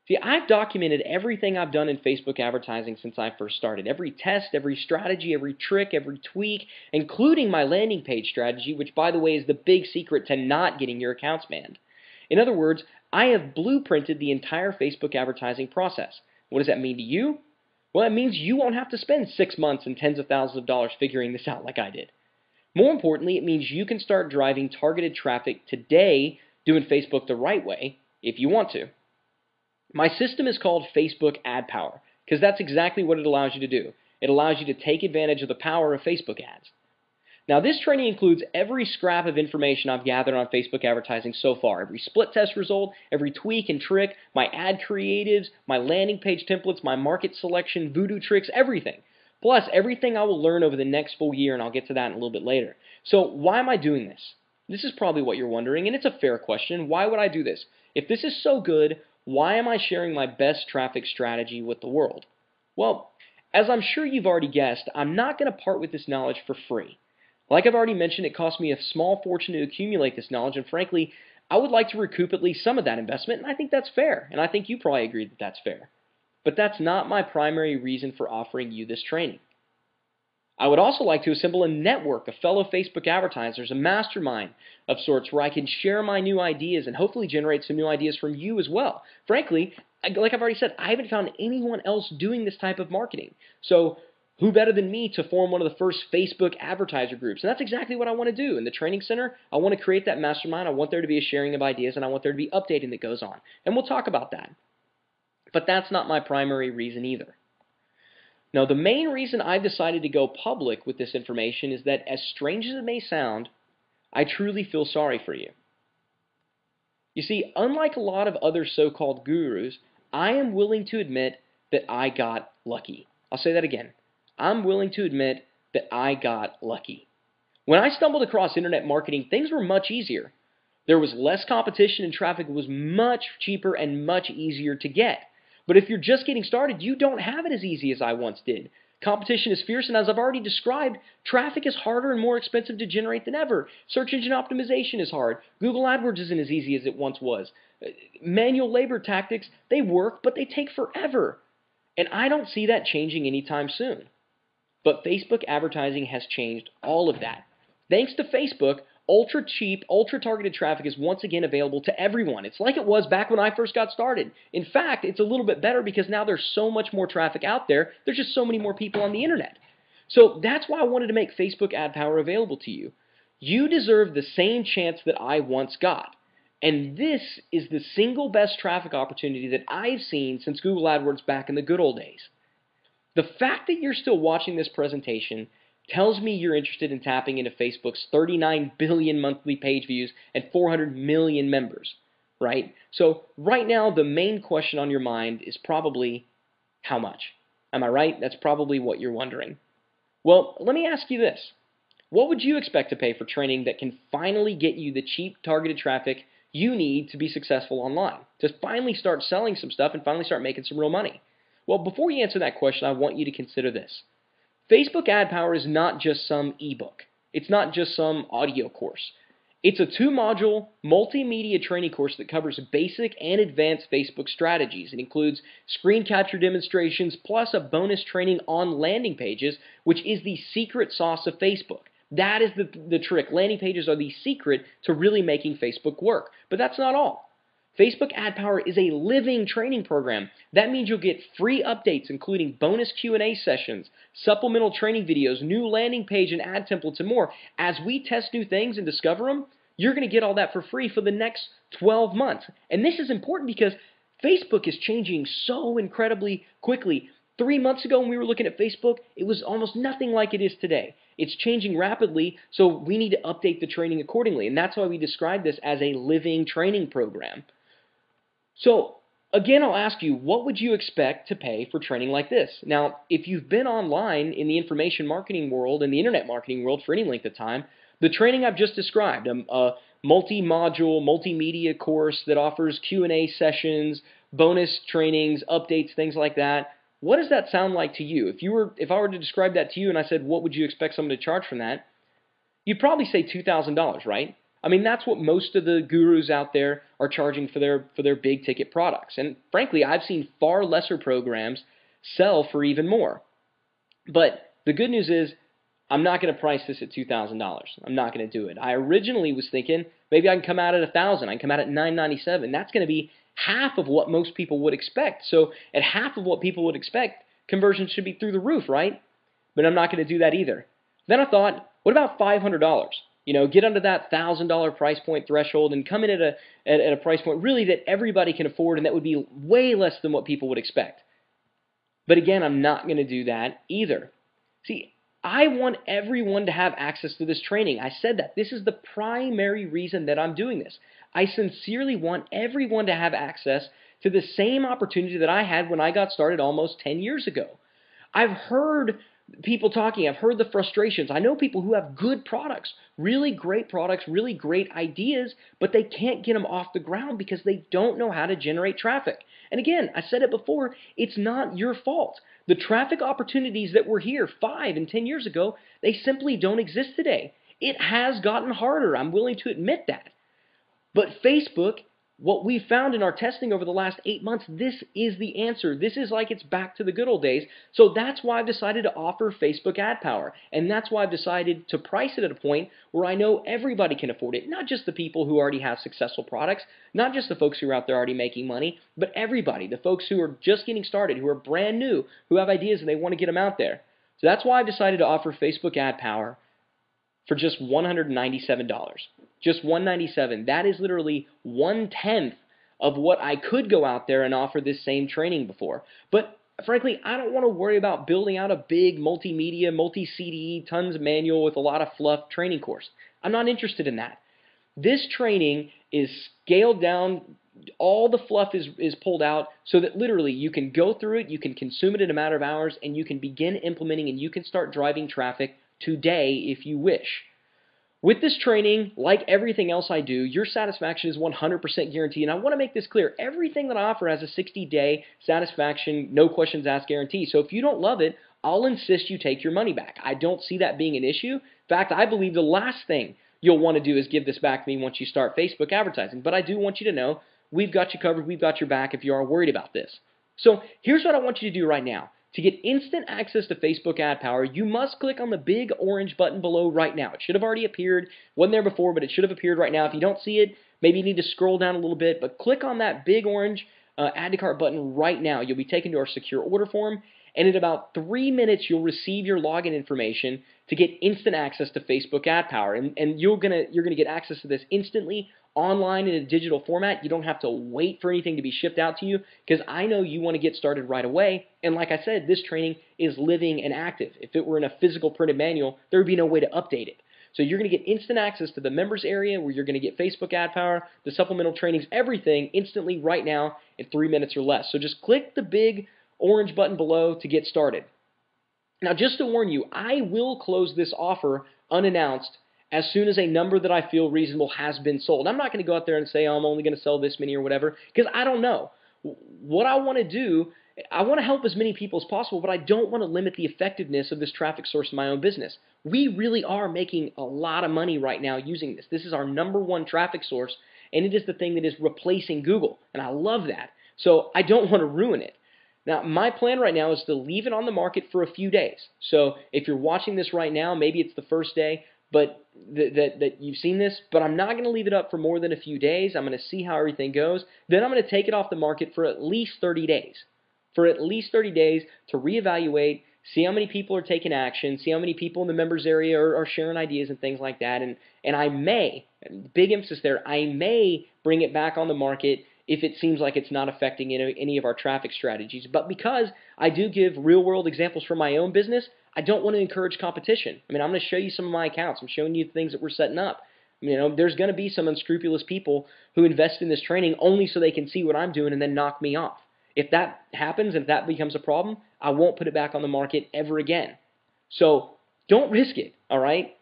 See, I've documented everything I've done in Facebook advertising since I first started. Every test, every strategy, every trick, every tweak, including my landing page strategy, which, by the way, is the big secret to not getting your accounts banned. In other words, I have blueprinted the entire Facebook advertising process. What does that mean to you? Well, it means you won't have to spend 6 months and tens of thousands of dollars figuring this out like I did. More importantly, it means you can start driving targeted traffic today doing Facebook the right way if you want to. My system is called Facebook Ad Power because that's exactly what it allows you to do. It allows you to take advantage of the power of Facebook ads. Now, this training includes every scrap of information I've gathered on Facebook advertising so far, every split test result, every tweak and trick, my ad creatives, my landing page templates, my market selection, voodoo tricks, everything. Plus, everything I will learn over the next full year, and I'll get to that in a little bit later. So, why am I doing this? This is probably what you're wondering, and it's a fair question. Why would I do this? If this is so good, why am I sharing my best traffic strategy with the world? Well, as I'm sure you've already guessed, I'm not going to part with this knowledge for free. Like I've already mentioned, it cost me a small fortune to accumulate this knowledge, and frankly, I would like to recoup at least some of that investment, and I think that's fair, and I think you probably agree that that's fair. But that's not my primary reason for offering you this training. I would also like to assemble a network of fellow Facebook advertisers, a mastermind of sorts where I can share my new ideas and hopefully generate some new ideas from you as well. Frankly, like I've already said, I haven't found anyone else doing this type of marketing. So who better than me to form one of the first Facebook advertiser groups? And that's exactly what I want to do. In the training center, I want to create that mastermind. I want there to be a sharing of ideas, and I want there to be updating that goes on. And we'll talk about that. But that's not my primary reason either. Now, the main reason I've decided to go public with this information is that, as strange as it may sound, I truly feel sorry for you. You see, unlike a lot of other so-called gurus, I am willing to admit that I got lucky. I'll say that again. I'm willing to admit that I got lucky. When I stumbled across internet marketing, things were much easier. There was less competition and traffic was much cheaper and much easier to get. But if you're just getting started, you don't have it as easy as I once did. Competition is fierce, and as I've already described, traffic is harder and more expensive to generate than ever. Search engine optimization is hard. Google AdWords isn't as easy as it once was. Manual labor tactics, they work, but they take forever. And I don't see that changing anytime soon. But Facebook advertising has changed all of that. Thanks to Facebook, ultra cheap, ultra targeted traffic is once again available to everyone. It's like it was back when I first got started. In fact, it's a little bit better because now there's so much more traffic out there. There's just so many more people on the internet. So that's why I wanted to make Facebook Ad Power available to you. You deserve the same chance that I once got. And this is the single best traffic opportunity that I've seen since Google AdWords back in the good old days. The fact that you're still watching this presentation tells me you're interested in tapping into Facebook's 39 billion monthly page views and 400 million members, right? So right now, the main question on your mind is probably how much? Am I right? That's probably what you're wondering. Well, let me ask you this. What would you expect to pay for training that can finally get you the cheap targeted traffic you need to be successful online, to finally start selling some stuff and finally start making some real money? Well, before you answer that question, I want you to consider this. Facebook Ad Power is not just some ebook. It's not just some audio course. It's a 2-module multimedia training course that covers basic and advanced Facebook strategies. It includes screen capture demonstrations plus a bonus training on landing pages, which is the secret sauce of Facebook. That is the trick. Landing pages are the secret to really making Facebook work. But that's not all. Facebook Ad Power is a living training program. That means you'll get free updates, including bonus Q&A sessions, supplemental training videos, new landing page and ad templates, and more. As we test new things and discover them, you're going to get all that for free for the next 12 months. And this is important because Facebook is changing so incredibly quickly. 3 months ago when we were looking at Facebook, it was almost nothing like it is today. It's changing rapidly, so we need to update the training accordingly. And that's why we describe this as a living training program. So, again, I'll ask you, what would you expect to pay for training like this? Now, if you've been online in the information marketing world and the internet marketing world for any length of time, the training I've just described, a multi-module, multimedia course that offers Q&A sessions, bonus trainings, updates, things like that, what does that sound like to you? If I were to describe that to you and I said, what would you expect someone to charge from that? You'd probably say $2,000, right? I mean, that's what most of the gurus out there are charging for their big ticket products. And frankly, I've seen far lesser programs sell for even more. But the good news is I'm not going to price this at $2,000. I'm not going to do it. I originally was thinking maybe I can come out at $1,000. I can come out at $997. That's going to be half of what most people would expect. So at half of what people would expect, conversion should be through the roof, right? But I'm not going to do that either. Then I thought, what about $500? You know, get under that $1,000 price point threshold and come in at a price point really that everybody can afford, and that would be way less than what people would expect. But again, I'm not going to do that either. See, I want everyone to have access to this training. I said that. This is the primary reason that I'm doing this. I sincerely want everyone to have access to the same opportunity that I had when I got started almost 10 years ago. I've heard people talking. I've heard the frustrations. I know people who have good products, really great ideas, but they can't get them off the ground because they don't know how to generate traffic. And again, I said it before, it's not your fault. The traffic opportunities that were here 5 and 10 years ago, they simply don't exist today. It has gotten harder. I'm willing to admit that. But Facebook, what we found in our testing over the last 8 months, this is the answer. This is like it's back to the good old days. So that's why I've decided to offer Facebook ad power. And that's why I've decided to price it at a point where I know everybody can afford it. Not just the people who already have successful products, not just the folks who are out there already making money, but everybody, the folks who are just getting started, who are brand new, who have ideas and they want to get them out there. So that's why I've decided to offer Facebook ad power for just $197. Just $197. That is literally 1/10 of what I could go out there and offer this same training before. But frankly, I don't want to worry about building out a big multimedia, multi-CDE, tons of manual with a lot of fluff training course. I'm not interested in that. This training is scaled down. All the fluff is pulled out so that literally you can go through it, you can consume it in a matter of hours, and you can begin implementing and you can start driving traffic today if you wish. With this training, like everything else I do, your satisfaction is 100% guaranteed. And I want to make this clear. Everything that I offer has a 60-day satisfaction, no questions asked guarantee. So if you don't love it, I'll insist you take your money back. I don't see that being an issue. In fact, I believe the last thing you'll want to do is give this back to me once you start Facebook advertising. But I do want you to know we've got you covered. We've got your back if you are worried about this. So here's what I want you to do right now. To get instant access to Facebook ad power, you must click on the big orange button below right now. It should have already appeared. Wasn't there before, but it should have appeared right now. If you don't see it, maybe you need to scroll down a little bit, but click on that big orange add to cart button right now. You'll be taken to our secure order form, and in about 3 minutes, you'll receive your login information to get instant access to Facebook ad power. And you're gonna get access to this instantly, online in a digital format. You don't have to wait for anything to be shipped out to you because I know you want to get started right away. And like I said, this training is living and active. If it were in a physical printed manual, there would be no way to update it. So you're going to get instant access to the members area where you're going to get Facebook ad power, the supplemental trainings, everything instantly right now in 3 minutes or less. So just click the big orange button below to get started. Now just to warn you, I will close this offer unannounced as soon as a number that I feel reasonable has been sold. I'm not going to go out there and say, oh, I'm only going to sell this many or whatever, because I don't know. What I want to do, I want to help as many people as possible, but I don't want to limit the effectiveness of this traffic source in my own business. We really are making a lot of money right now using this. This is our #1 traffic source, and it is the thing that is replacing Google, and I love that. So I don't want to ruin it. Now, my plan right now is to leave it on the market for a few days. So if you're watching this right now, maybe it's the first day, but that you've seen this, but I'm not going to leave it up for more than a few days. I'm going to see how everything goes. Then I'm going to take it off the market for at least 30 days. For at least 30 days to reevaluate, see how many people are taking action, see how many people in the members area are sharing ideas and things like that. And I may, big emphasis there, I may bring it back on the market if it seems like it's not affecting any of our traffic strategies. But because I do give real-world examples from my own business, I don't want to encourage competition. I mean, I'm going to show you some of my accounts. I'm showing you the things that we're setting up. You know, there's going to be some unscrupulous people who invest in this training only so they can see what I'm doing and then knock me off. If that happens, if that becomes a problem, I won't put it back on the market ever again. So don't risk it, all right?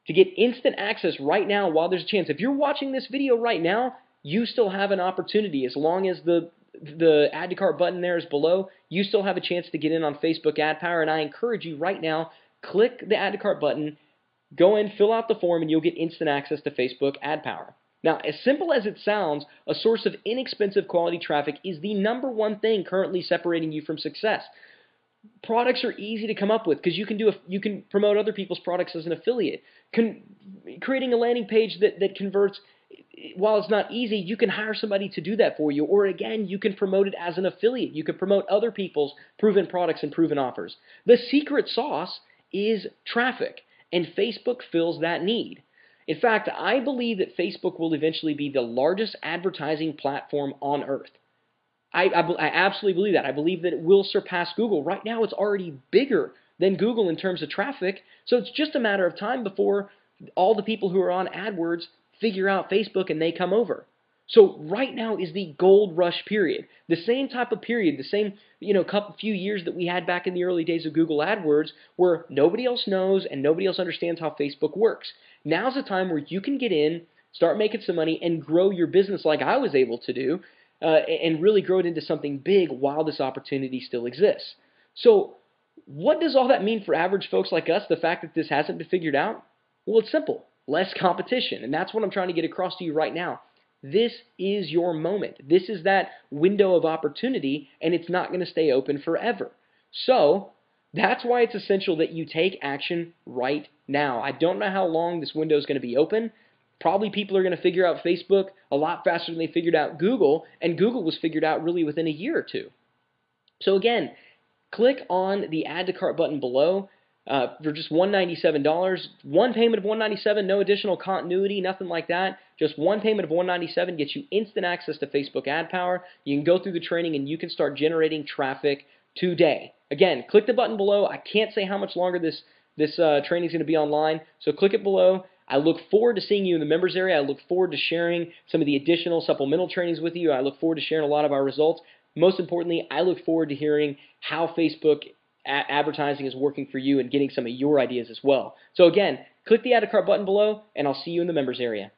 To get instant access right now while there's a chance. If you're watching this video right now, you still have an opportunity. As long as the add to cart button there is below, you still have a chance to get in on Facebook ad power. And I encourage you right now, click the add to cart button, Go in, fill out the form, and you'll get instant access to Facebook Ad Power. Now, as simple as it sounds, a source of inexpensive quality traffic is the #1 thing currently separating you from success. Products are easy to come up with because you can promote other people's products as an affiliate. Creating a landing page that converts, while it's not easy, you can hire somebody to do that for you. Or again, you can promote it as an affiliate. You can promote other people's proven products and proven offers. The secret sauce is traffic, and Facebook fills that need. In fact, I believe that Facebook will eventually be the largest advertising platform on earth. I absolutely believe that. I believe that it will surpass Google. Right now, it's already bigger than Google in terms of traffic, so it's just a matter of time before all the people who are on AdWords figure out Facebook and they come over. So right now is the gold rush period. The same type of period, the same few years that we had back in the early days of Google AdWords where nobody else knows and nobody else understands how Facebook works. Now's the time where you can get in, start making some money, and grow your business like I was able to do, and really grow it into something big while this opportunity still exists. So what does all that mean for average folks like us, the fact that this hasn't been figured out? Well, it's simple. Less competition. And that's what I'm trying to get across to you right now. This is your moment. This is that window of opportunity, and it's not going to stay open forever. So that's why it's essential that you take action right now. I don't know how long this window is going to be open. Probably people are going to figure out Facebook a lot faster than they figured out Google, and Google was figured out really within a year or two. So again, click on the Add to Cart button below for just $197. One payment of $197, no additional continuity, nothing like that. Just one payment of $197 gets you instant access to Facebook Ad Power. You can go through the training and you can start generating traffic today. Again, click the button below. I can't say how much longer this training is going to be online, so click it below. I look forward to seeing you in the members area. I look forward to sharing some of the additional supplemental trainings with you. I look forward to sharing a lot of our results. Most importantly, I look forward to hearing how Facebook advertising is working for you and getting some of your ideas as well. So again, click the Add to Cart button below, and I'll see you in the members area.